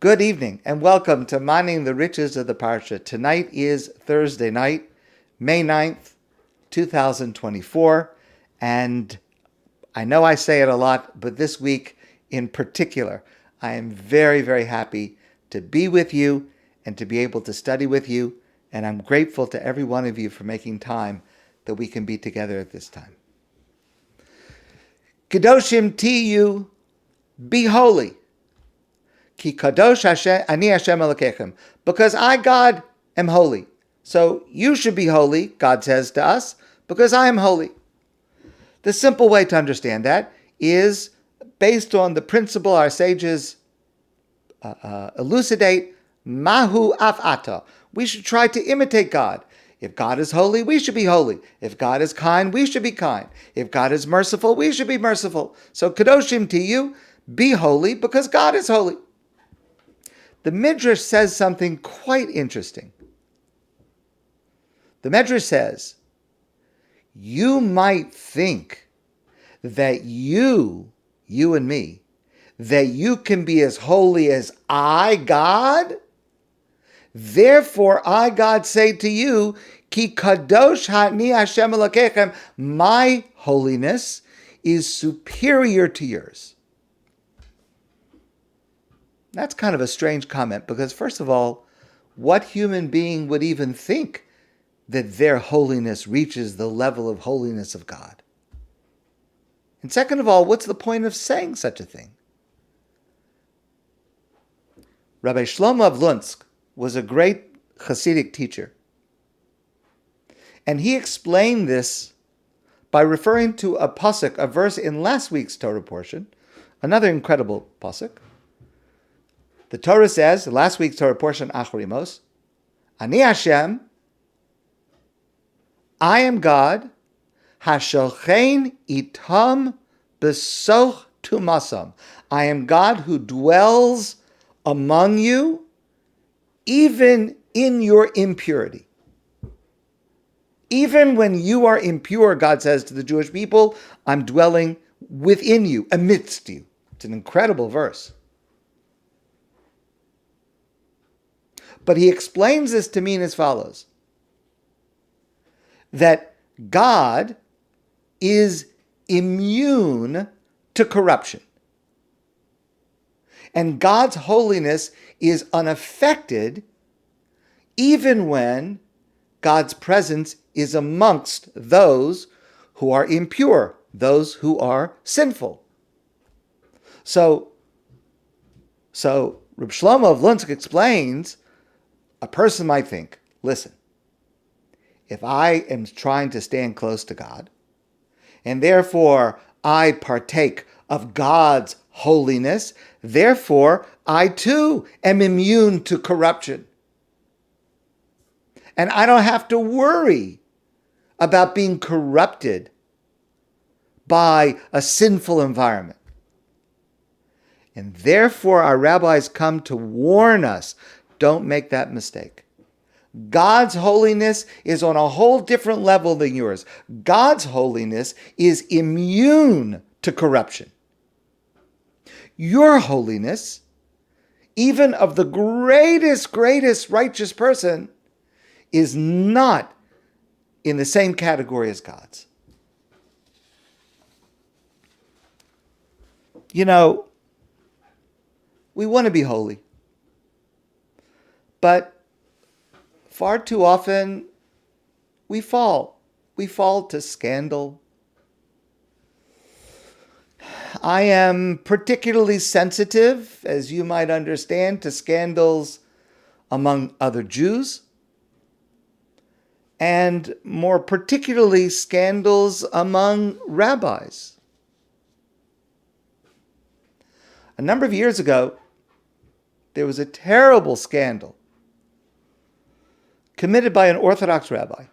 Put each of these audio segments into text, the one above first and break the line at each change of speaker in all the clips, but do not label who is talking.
Good evening and welcome to Mining the Riches of the Parsha. Tonight is Thursday night, May 9th, 2024. And I know I say it a lot, but this week in particular, I am very, very happy to be with you and to be able to study with you. And I'm grateful to every one of you for making time that we can be together at this time. Kedoshim Tiyu, be holy. Ki kadosh Hashem, ani Hashem Elokechem. Because I, God, am holy. So you should be holy, God says to us, because I am holy. The simple way to understand that is based on the principle our sages elucidate, mahu af'ata. We should try to imitate God. If God is holy, we should be holy. If God is kind, we should be kind. If God is merciful, we should be merciful. So Kedoshim Tiyu, be holy because God is holy. The Midrash says something quite interesting. The Midrash says, you might think that you and me, that you can be as holy as I, God. Therefore, I, God, say to you, Ki kadosh hani Hashem Elokechem, my holiness is superior to yours. That's kind of a strange comment because, first of all, what human being would even think that their holiness reaches the level of holiness of God? And second of all, what's the point of saying such a thing? Rabbi Shlomo of Lunsk was a great Hasidic teacher. And he explained this by referring to a pasuk, a verse in last week's Torah portion, another incredible pasuk. The Torah says, last week's Torah portion, Achrimos, Ani Hashem, I am God, Hashochein itam besoch tumasam. I am God who dwells among you, even in your impurity. Even when you are impure, God says to the Jewish people, I'm dwelling within you, amidst you. It's an incredible verse. But he explains this to mean as follows, that God is immune to corruption. And God's holiness is unaffected even when God's presence is amongst those who are impure, those who are sinful. So Reb Shlomo of Lunsk explains, a person might think, listen, if I am trying to stand close to God, and therefore I partake of God's holiness, therefore I too am immune to corruption. And I don't have to worry about being corrupted by a sinful environment. And therefore our rabbis come to warn us, don't make that mistake. God's holiness is on a whole different level than yours. God's holiness is immune to corruption. Your holiness, even of the greatest righteous person, is not in the same category as God's. You know, we want to be holy. But far too often, we fall. We fall to scandal. I am particularly sensitive, as you might understand, to scandals among other Jews, and more particularly scandals among rabbis. A number of years ago, there was a terrible scandal committed by an orthodox rabbi,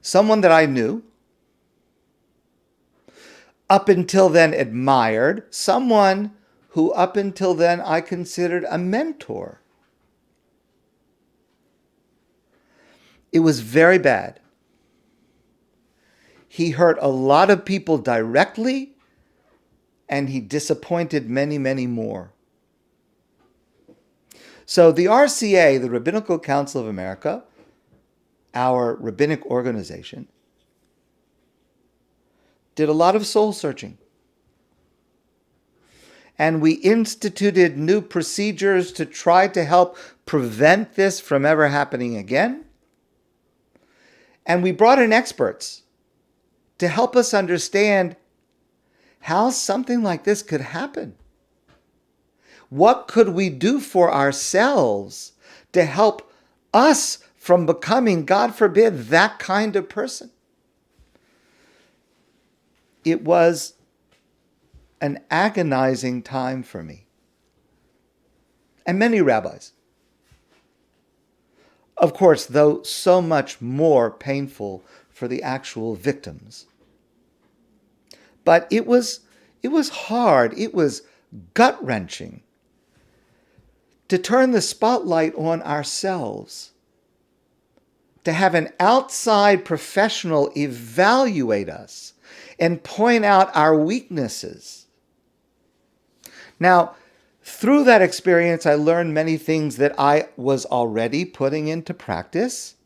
someone that I knew, up until then admired, someone who up until then I considered a mentor. It was very bad. He hurt a lot of people directly, and he disappointed many, many more. So the RCA, the Rabbinical Council of America, our rabbinic organization, did a lot of soul searching. And we instituted new procedures to try to help prevent this from ever happening again. And we brought in experts to help us understand how something like this could happen. What could we do for ourselves to help us from becoming, God forbid, that kind of person? It was an agonizing time for me and many rabbis. Of course, though so much more painful for the actual victims. But it was hard, it was gut-wrenching to turn the spotlight on ourselves, to have an outside professional evaluate us and point out our weaknesses. Now, through that experience, I learned many things that I was already putting into practice.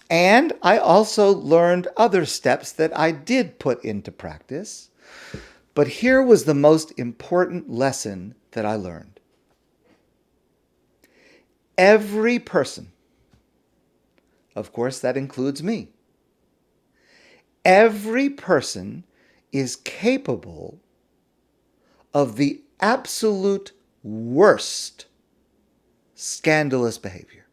And I also learned other steps that I did put into practice. But here was the most important lesson that I learned. Every person, of course that includes me, every person is capable of the absolute worst scandalous behavior.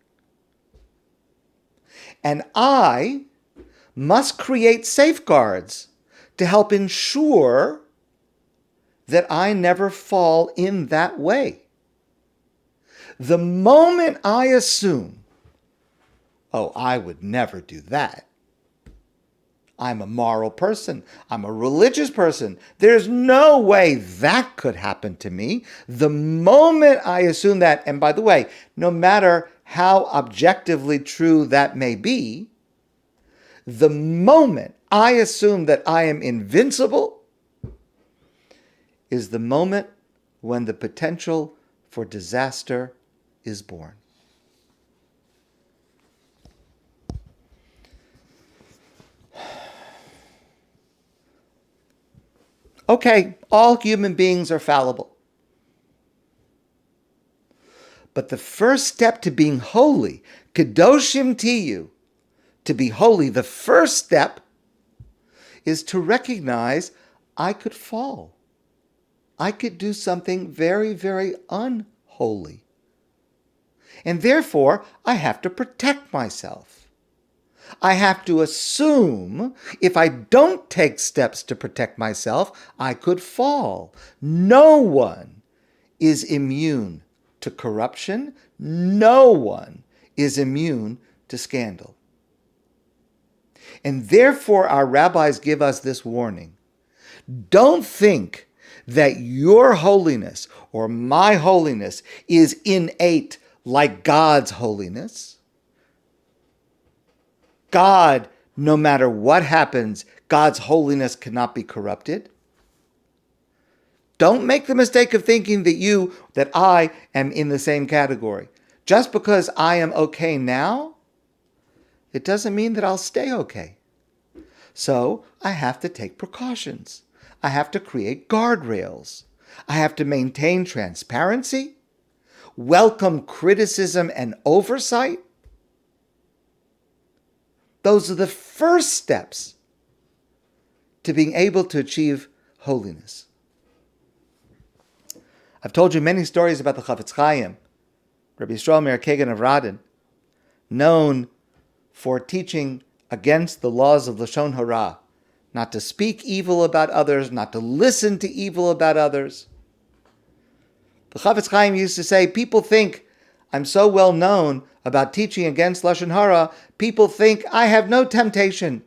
And I must create safeguards to help ensure that I never fall in that way. The moment I assume, oh, I would never do that. I'm a moral person. I'm a religious person. There's no way that could happen to me. The moment I assume that, and by the way, no matter how objectively true that may be, the moment I assume that I am invincible is the moment when the potential for disaster is born. Okay, all human beings are fallible. But the first step to being holy, Kedoshim Tiyu, to be holy, the first step is to recognize I could fall. I could do something very, very unholy. And therefore, I have to protect myself. I have to assume if I don't take steps to protect myself, I could fall. No one is immune to corruption. No one is immune to scandal. And therefore, our rabbis give us this warning. Don't think that your holiness or my holiness is innate like God's holiness. God, no matter what happens, God's holiness cannot be corrupted. Don't make the mistake of thinking that I am in the same category. Just because I am okay now, it doesn't mean that I'll stay okay. So I have to take precautions. I have to create guardrails. I have to maintain transparency, welcome criticism and oversight. Those are the first steps to being able to achieve holiness. I've told you many stories about the Chafetz Chaim, Rabbi Yisrael Meir Kagan of Radin, known for teaching against the laws of Lashon Hara, not to speak evil about others, not to listen to evil about others. The Chafetz Chaim used to say, people think I'm so well known about teaching against Lashon Hara, people think I have no temptation.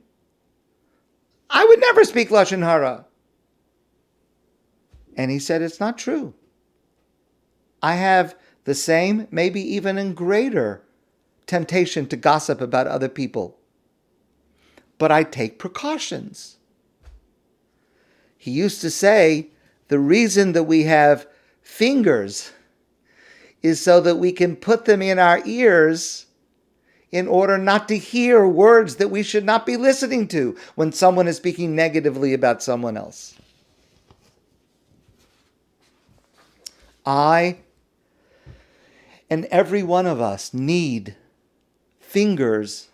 I would never speak Lashon Hara. And he said, it's not true. I have the same, maybe even in greater temptation to gossip about other people. But I take precautions. He used to say, the reason that we have fingers is so that we can put them in our ears in order not to hear words that we should not be listening to when someone is speaking negatively about someone else. I and every one of us need fingers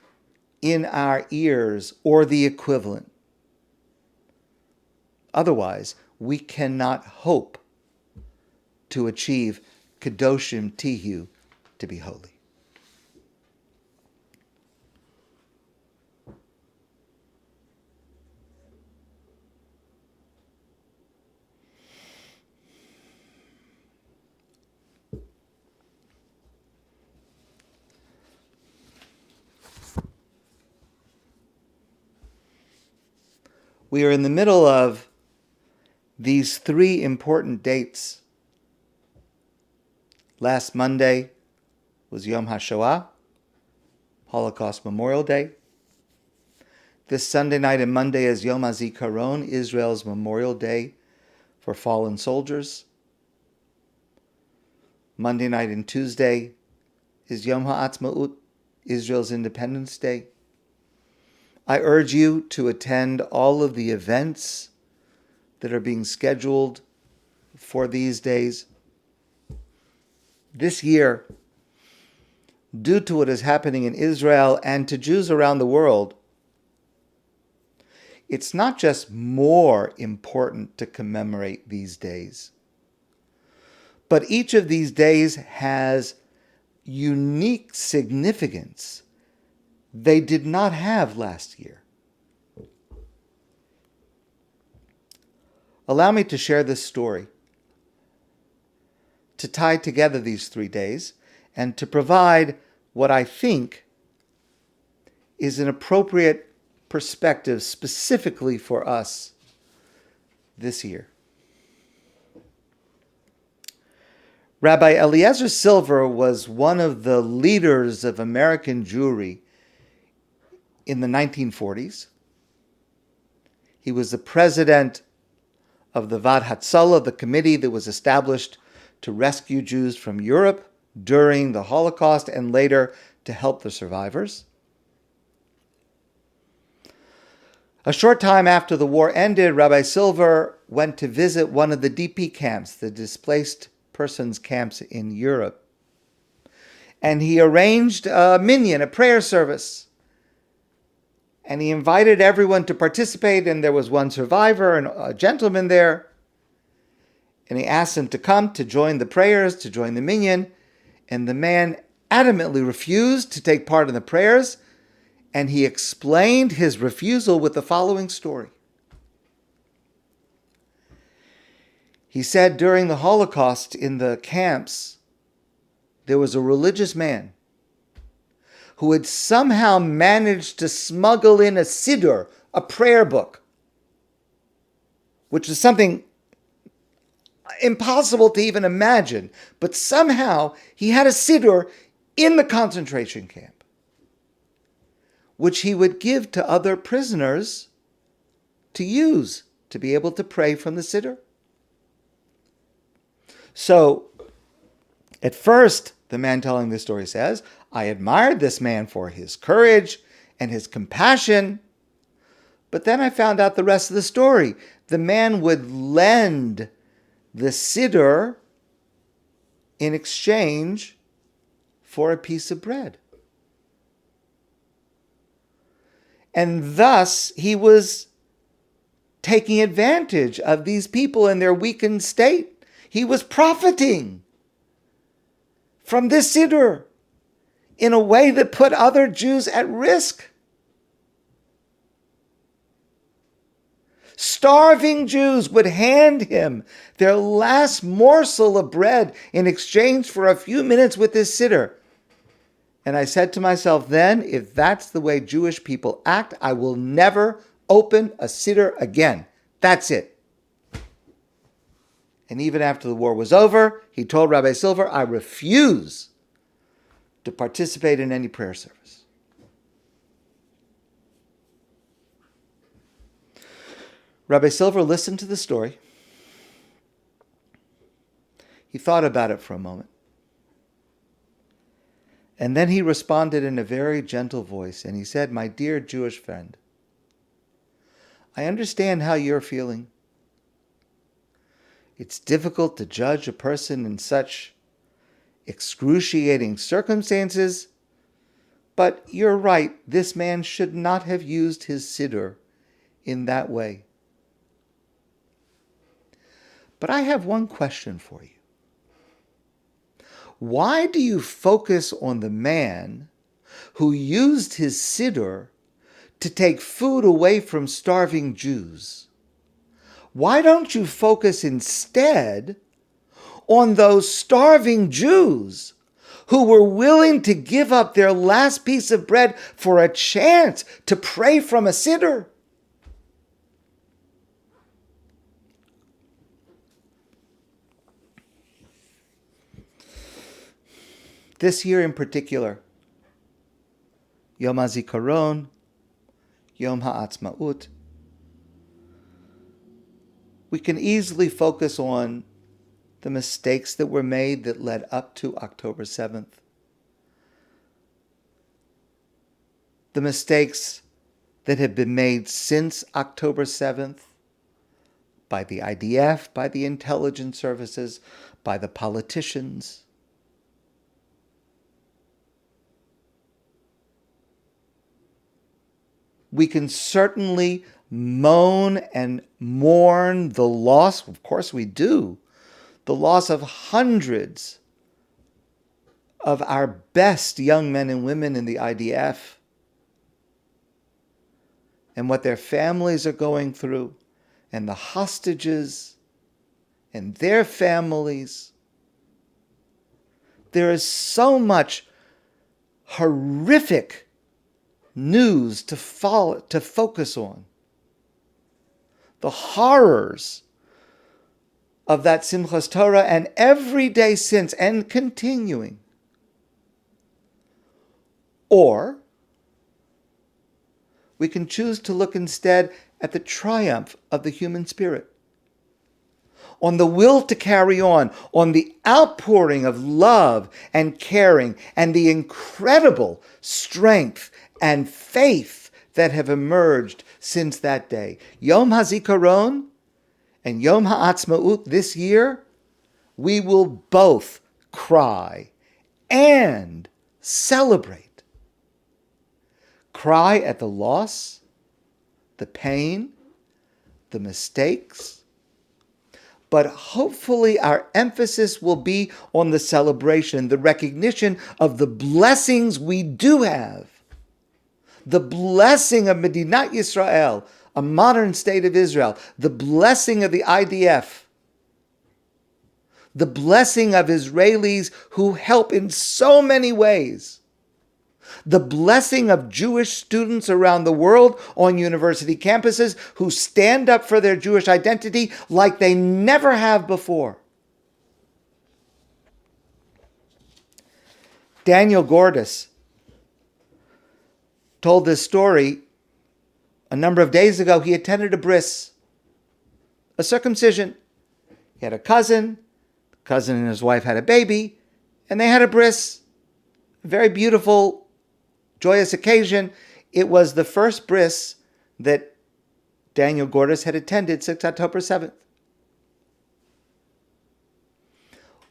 in our ears or the equivalent. Otherwise, we cannot hope to achieve Kedoshim Tihu, to be holy. We are in the middle of these three important dates. Last Monday was Yom HaShoah, Holocaust Memorial Day. This Sunday night and Monday is Yom HaZikaron, Israel's Memorial Day for fallen soldiers. Monday night and Tuesday is Yom HaAtzma'ut, Israel's Independence Day. I urge you to attend all of the events that are being scheduled for these days. This year, due to what is happening in Israel and to Jews around the world, it's not just more important to commemorate these days, but each of these days has unique significance they did not have last year. Allow me to share this story, to tie together these 3 days, and to provide what I think is an appropriate perspective specifically for us this year. Rabbi Eliezer Silver was one of the leaders of American Jewry in the 1940s. He was the president of the Vad Hatzalah, the committee that was established to rescue Jews from Europe during the Holocaust and later to help the survivors. A short time after the war ended, Rabbi Silver went to visit one of the DP camps, the displaced persons camps in Europe. And he arranged a minyan, a prayer service. And he invited everyone to participate, and there was one survivor and a gentleman there. And he asked him to come to join the prayers, to join the minyan. And the man adamantly refused to take part in the prayers. And he explained his refusal with the following story. He said during the Holocaust in the camps, there was a religious man who had somehow managed to smuggle in a siddur, a prayer book, which is something impossible to even imagine. But somehow he had a siddur in the concentration camp, which he would give to other prisoners to use, to be able to pray from the siddur. So, at first, the man telling this story says, I admired this man for his courage and his compassion, but then I found out the rest of the story. The man would lend the siddur in exchange for a piece of bread. And thus, he was taking advantage of these people in their weakened state. He was profiting from this siddur in a way that put other Jews at risk. Starving Jews would hand him their last morsel of bread in exchange for a few minutes with this siddur. And I said to myself then, if that's the way Jewish people act, I will never open a siddur again. That's it. And even after the war was over, he told Rabbi Silver, I refuse to participate in any prayer service. Rabbi Silver listened to the story. He thought about it for a moment. And then he responded in a very gentle voice, and he said, "My dear Jewish friend, I understand how you're feeling. It's difficult to judge a person in such excruciating circumstances, but you're right, this man should not have used his siddur in that way. But I have one question for you. Why do you focus on the man who used his siddur to take food away from starving Jews? Why don't you focus instead on those starving Jews who were willing to give up their last piece of bread for a chance to pray from a siddur?" This year in particular, Yom HaZikaron, Yom HaAtzma'ut, we can easily focus on the mistakes that were made that led up to October 7th. The mistakes that have been made since October 7th by the IDF, by the intelligence services, by the politicians. We can certainly moan and mourn the loss, of course we do, the loss of hundreds of our best young men and women in the IDF and what their families are going through, and the hostages and their families. There is so much horrific news to focus on. The horrors of that Simchas Torah and every day since and continuing. Or we can choose to look instead at the triumph of the human spirit, on the will to carry on the outpouring of love and caring, and the incredible strength and faith that have emerged since that day. Yom HaZikaron and Yom HaAtzma'ut this year, we will both cry and celebrate. Cry at the loss, the pain, the mistakes, but hopefully our emphasis will be on the celebration, the recognition of the blessings we do have. The blessing of Medinat Yisrael, a modern state of Israel, the blessing of the IDF, the blessing of Israelis who help in so many ways, the blessing of Jewish students around the world on university campuses who stand up for their Jewish identity like they never have before. Daniel Gordis told this story a number of days ago. He attended a bris, a circumcision. He had a cousin. The cousin and his wife had a baby, and they had a bris. A very beautiful, joyous occasion. It was the first bris that Daniel Gordis had attended since October 7th.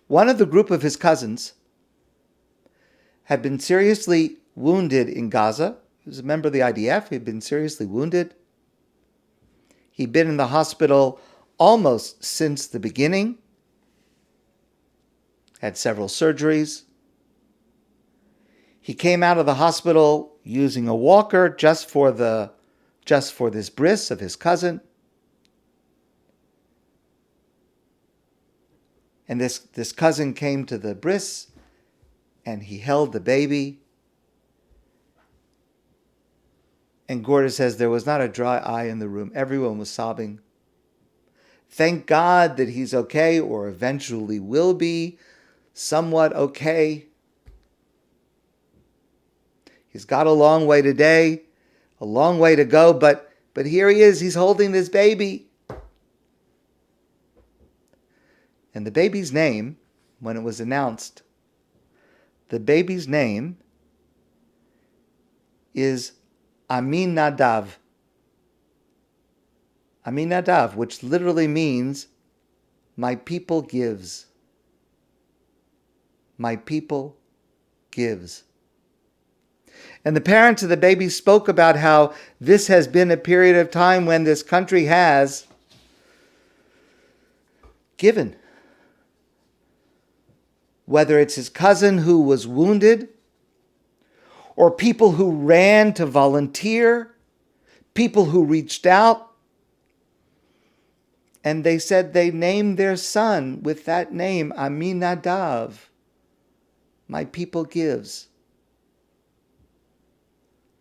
One of the group of his cousins had been seriously wounded in Gaza. He was a member of the IDF. He had been seriously wounded. He'd been in the hospital almost since the beginning. Had several surgeries. He came out of the hospital using a walker just for this bris of his cousin. And this cousin came to the bris and he held the baby. And Gordis says there was not a dry eye in the room. Everyone was sobbing. Thank God that he's okay, or eventually will be somewhat okay. He's got a long way today, a long way to go, but here he is. He's holding this baby. And the baby's name, when it was announced, the baby's name is Aminadav. Aminadav, which literally means, my people gives. My people gives. And the parents of the baby spoke about how this has been a period of time when this country has given. Whether it's his cousin who was wounded, or people who ran to volunteer, people who reached out, and they said they named their son with that name, Aminadav. My people gives.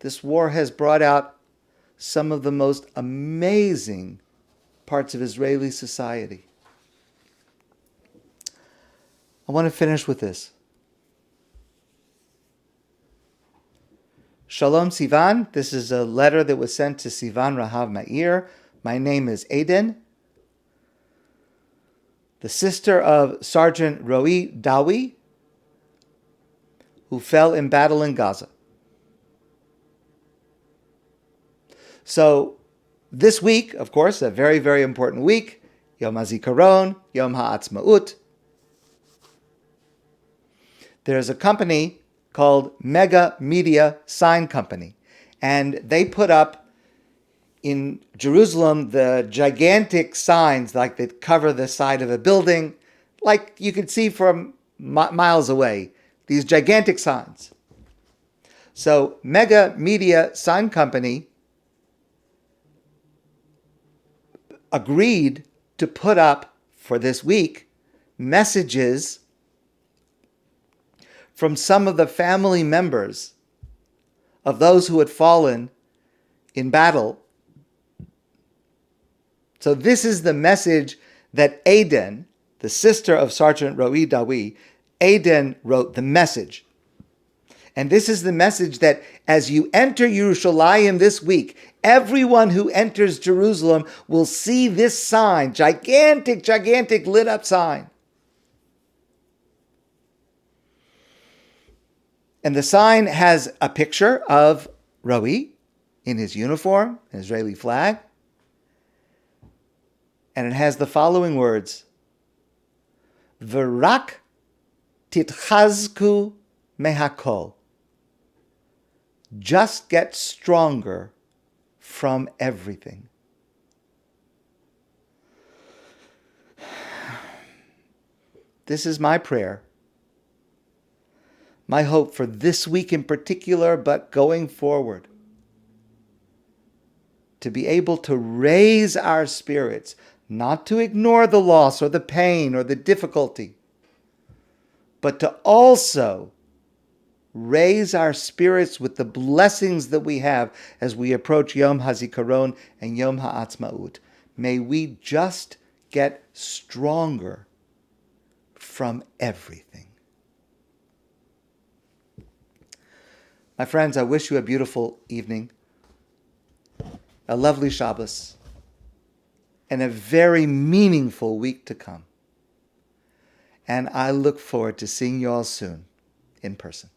This war has brought out some of the most amazing parts of Israeli society. I want to finish with this. Shalom Sivan. This is a letter that was sent to Sivan Rahav Ma'ir. My name is Aden, the sister of Sergeant Roe Dawi, who fell in battle in Gaza. So this week, of course, a very, very important week, Yom HaZikaron, Yom HaAtzma'ut. There's a company called Mega Media Sign Company, and they put up in Jerusalem the gigantic signs like that cover the side of a building, like you could see from miles away, these gigantic signs. So Mega Media Sign Company agreed to put up for this week messages from some of the family members of those who had fallen in battle. So this is the message that Aden, the sister of Sergeant Roe Dawi, Aden wrote the message. And this is the message that as you enter Yerushalayim this week, everyone who enters Jerusalem will see this sign, gigantic, gigantic lit up sign. And the sign has a picture of Roe in his uniform, an Israeli flag. And it has the following words: V'rak titchazku mehakol. Just get stronger from everything. This is my prayer. My hope for this week in particular, but going forward. To be able to raise our spirits, not to ignore the loss or the pain or the difficulty, but to also raise our spirits with the blessings that we have as we approach Yom HaZikaron and Yom HaAtzma'ut. May we just get stronger from everything. My friends, I wish you a beautiful evening, a lovely Shabbos, and a very meaningful week to come. And I look forward to seeing you all soon in person.